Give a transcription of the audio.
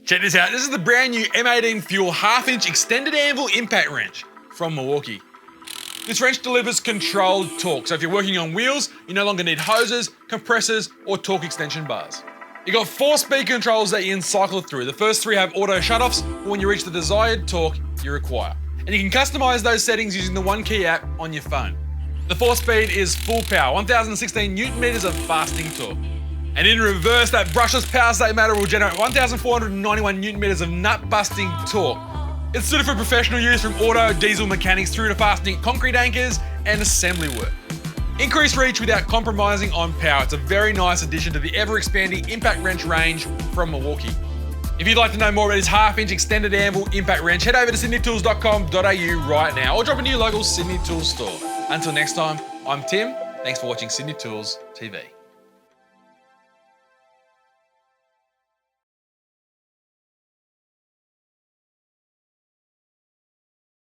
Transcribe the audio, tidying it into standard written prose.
Check this out. This is the brand new M18 Fuel 1/2-inch extended anvil impact wrench from Milwaukee. This wrench delivers controlled torque, so if you're working on wheels, you no longer need hoses, compressors, or torque extension bars. You got 4 speed controls that you can cycle through. The first 3 have auto shutoffs for when you reach the desired torque you require. And you can customize those settings using the One Key app on your phone. The 4th speed is full power, 1016 Newton meters of fastening torque. And in reverse, that brushless power state motor will generate 1491 Newton meters of nut-busting torque. It's suited for professional use from auto, diesel mechanics through to fastening concrete anchors and assembly work. Increased reach without compromising on power. It's a very nice addition to the ever-expanding impact wrench range from Milwaukee. If you'd like to know more about this 1/2-inch extended anvil impact wrench, head over to sydneytools.com.au right now or drop into your local Sydney Tools store. Until next time, I'm Tim. Thanks for watching Sydney Tools TV.